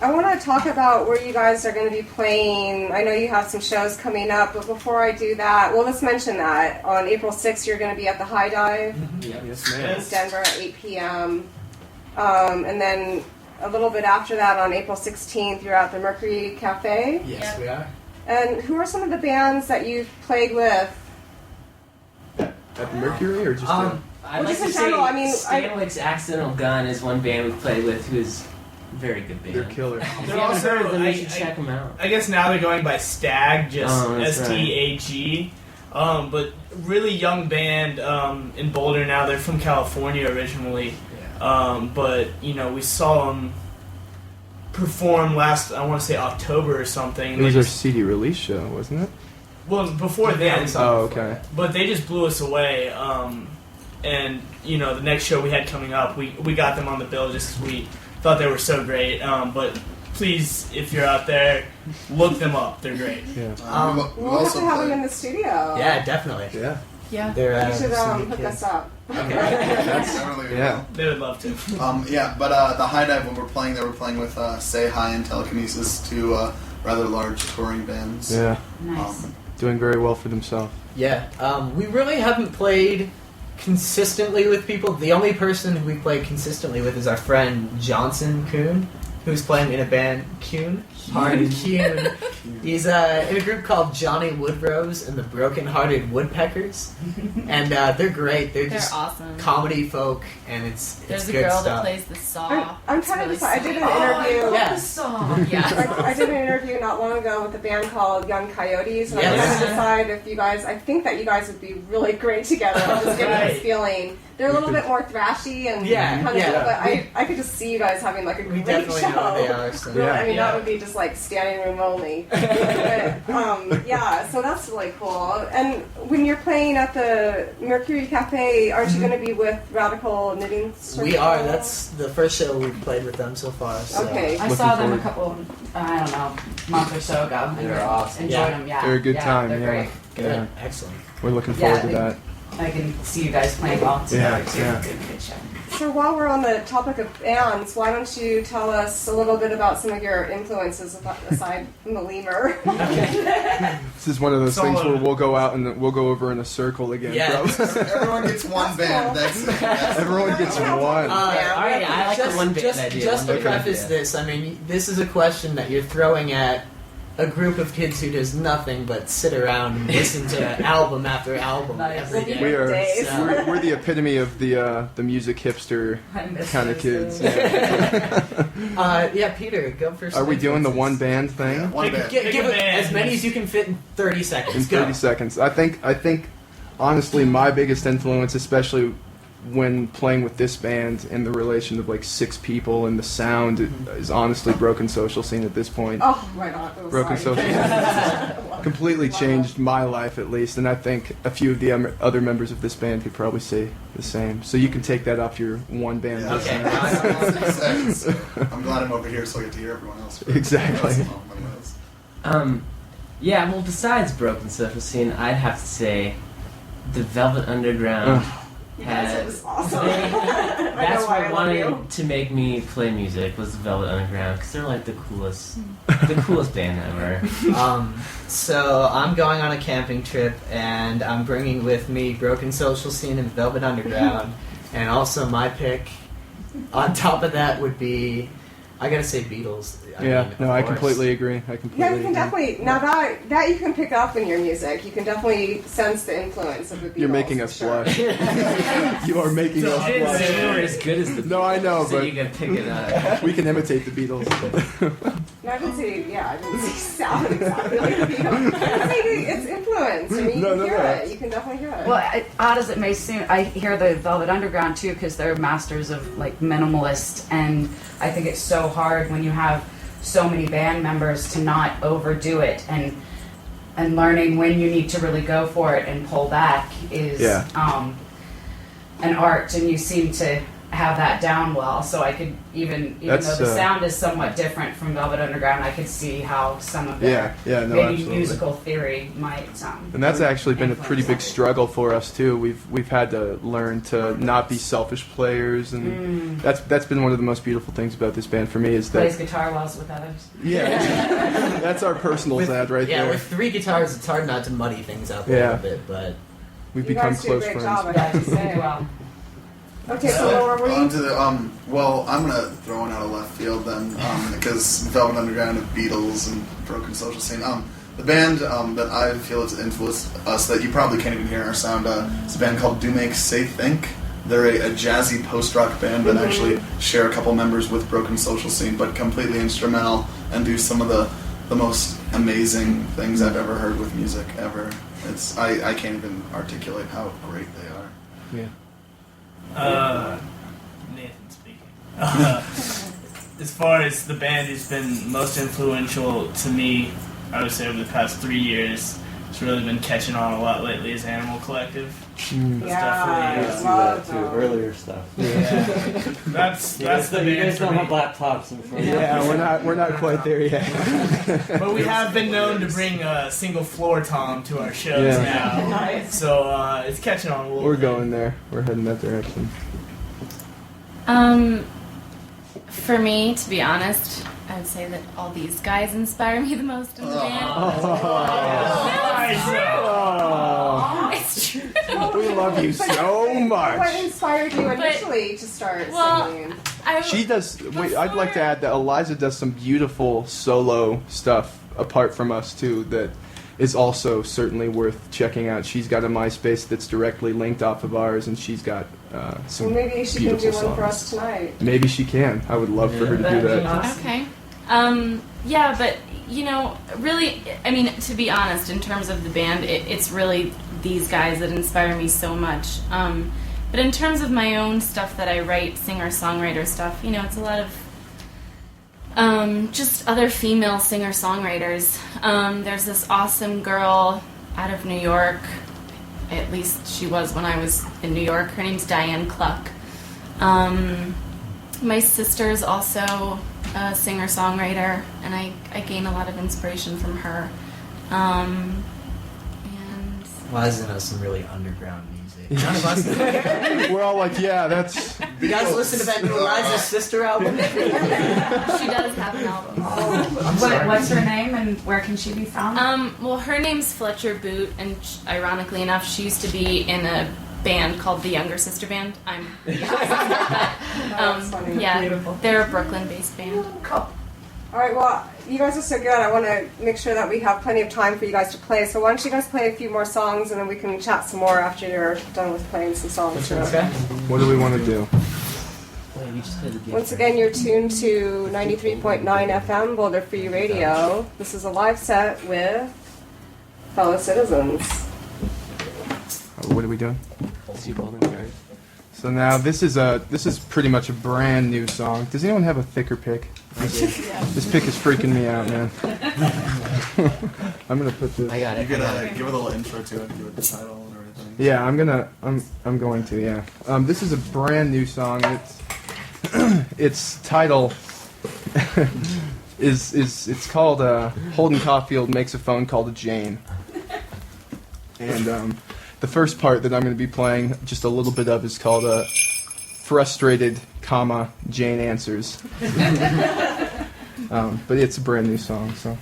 I want to talk about where you guys are going to be playing. I know you have some shows coming up, but before I do that, well, let's mention that on April 6th you're going to be at the High Dive in Denver at 8 p.m. And then a little bit after that, on April 16th, you're at the Mercury Cafe. Yes, we are. And who are some of the bands that you've played with? At the Mercury, or just I'd like to say Stanley's Accidental Gun is one band we've played with who's a very good band. They're killer. If you haven't heard of them, you should check them out. I guess now they're going by Stag, just S-T-A-G. But really young band in Boulder now. They're from California originally. But, we saw them perform last, I want to say October or something. It was their CD release show, wasn't it? Well, before then. Oh, okay. But they just blew us away. And, the next show we had coming up, we got them on the bill just because we thought they were so great. But please, if you're out there, look them up. They're great. Yeah. We'll have to have them in the studio. Yeah, definitely. Yeah. They're, you should hook us up. Okay. They would love to. But the High Dive, when we're playing, they were playing with Say Hi and Telekinesis, two rather large touring bands. Yeah. Nice. Doing very well for themselves. Yeah. We really haven't played consistently with people. The only person who we play consistently with is our friend Johnson Kuhn, who's playing in a band Kuhn. He's in a group called Johnny Woodrose and the Broken Hearted Woodpeckers, and they're great. They're just awesome. Comedy folk, and it's There's good a girl stuff. that plays the saw. I'm trying to decide. I did an interview. Yeah. I did an interview not long ago with a band called Young Coyotes, and I'm Yes. trying to decide if you guys. I think that you guys would be really great together. I'm just getting this feeling. They're a little bit more thrashy and kind of cool, but I could just see you guys having like a We great definitely show. know who they are. So. Really, I mean, that would be just like standing room only. But, so that's really cool. And when you're playing at the Mercury Cafe, aren't you going to be with Radical Knitting Circle? We are. That's the first show we've played with them so far. So. Okay. I saw them a couple, I don't know, month or so ago. And They're awesome. Enjoyed them, yeah. They're a good time, They're great. Good. Yeah. Excellent. We're looking forward to that. I can see you guys playing well together too. Yeah. Good show. So while we're on the topic of bands, why don't you tell us a little bit about some of your influences aside from the lemur? This is one of those things where we'll go out and we'll go over in a circle again. Everyone gets one band. That's Everyone gets one. I like the one band idea. Just to preface this, I mean, this is a question that you're throwing at a group of kids who does nothing but sit around and listen to album after album every day. We're the epitome of the music hipster kind of kids. Peter, go first. Are we doing the one band thing? Yeah, one band. Give it as many as you can fit in 30 seconds. In 30 seconds. I think, honestly, my biggest influence, especially when playing with this band and the relation of like 6 people and the sound, is honestly Broken Social Scene at this point. Oh, right on. Broken Social Scene completely changed my life, at least, and I think a few of the other members of this band could probably say the same. So you can take that off your one band. Yeah, list. okay. I'm glad I'm over here so I get to hear everyone else. Exactly. Well, besides Broken Social Scene, I'd have to say the Velvet Underground. That's awesome. That's what wanted to make me play music was the Velvet Underground, because they're like the coolest band ever. So I'm going on a camping trip, and I'm bringing with me Broken Social Scene and Velvet Underground, and also my pick. On top of that would be, I gotta say Beatles. I completely agree. Yeah, you can definitely, now that you can pick up in your music, you can definitely sense the influence of the Beatles. You're making us blush. You are making us I didn't say we were blush. as good as the Beatles. No, I know, so but you can pick it up. We can imitate the Beatles. I didn't say sound exactly like the Beatles. I think it's influence. I mean, you can hear it. You can definitely hear it. Well, odd as it may seem, I hear the Velvet Underground too because they're masters of like minimalist, and I think it's so hard when you have so many band members to not overdo it, and learning when you need to really go for it and pull back is an art, and you seem to have that down well. So I could even though the sound is somewhat different from Velvet Underground, I could see how some of their maybe absolutely. musical theory might And that's actually been a pretty big struggle for us too. We've had to learn to not be selfish players, and that's been one of the most beautiful things about this band for me is that plays guitar whilst with others. Yeah, that's our personal side right there. Yeah, with 3 guitars, it's hard not to muddy things up a little bit, but we've become close you guys do a great friends. job, I have to say. Well. Okay, so where were we? On to the, well, I'm going to throw one out of left field then, because Velvet Underground and Beatles and Broken Social Scene. The band that I feel has influenced us that you probably can't even hear in our sound is a band called Do Make Say Think. They're a jazzy post-rock band that actually share a couple members with Broken Social Scene, but completely instrumental and do some of the most amazing things I've ever heard with music ever. I can't even articulate how great they are. Yeah. Nathan speaking. As far as the band who's been most influential to me, I would say over the past 3 years, it's really been catching on a lot lately is Animal Collective. I love that too. Earlier stuff. Yeah. that's the You band guys for don't me. have laptops in front of you. Yeah, we're not quite there yet. But we have been known to bring a single floor tom to our shows now. Nice. So it's catching on a little We're bit. going there. We're heading that direction. For me, to be honest, I would say that all these guys inspire me the most in the band. It's true. We love you so What much. inspired you initially to start singing? She does. Wait, I'd like to add that Eliza does some beautiful solo stuff apart from us too. That is also certainly worth checking out. She's got a MySpace that's directly linked off of ours, and she's got some. Well, maybe she can beautiful do one for songs. us tonight. Maybe she can. I would love for her to do that. Okay. Yeah, but, really, I mean, to be honest, in terms of the band, it's really these guys that inspire me so much. But in terms of my own stuff that I write, singer-songwriter stuff, it's a lot of just other female singer-songwriters. There's this awesome girl out of New York, at least she was when I was in New York. Her name's Diane Cluck. My sister's also a singer-songwriter, and I gain a lot of inspiration from her. And Liza knows some really underground music. None of us. We're all like, yeah, that's. You guys listen to that new Liza's sister album? she does have an album. What's her name and where can she be found? Well, her name's Fletcher Boot, and ironically enough, she used to be in a band called the Younger Sister Band. That's funny. Yeah, Beautiful. they're a Brooklyn-based band. All right, well, you guys are so good. I want to make sure that we have plenty of time for you guys to play. So why don't you guys play a few more songs, and then we can chat some more after you're done with playing some songs. Okay. What do we want to do? Wait, we just played the Once again, you're tuned to 93.9 FM, Boulder Free Radio. This is a live set with fellow citizens. What are we doing? Okay. So now this is pretty much a brand new song. Does anyone have a thicker pick? This pick is freaking me out, man. I'm gonna put this. I got it. You could give a little intro to it, give it the title and everything. Yeah, I'm going to. Yeah. This is a brand new song. Its title it's called Holden Caulfield Makes a Phone Call to Jane. And the first part that I'm going to be playing just a little bit of is called Frustrated, Jane Answers. But it's a brand new song, so.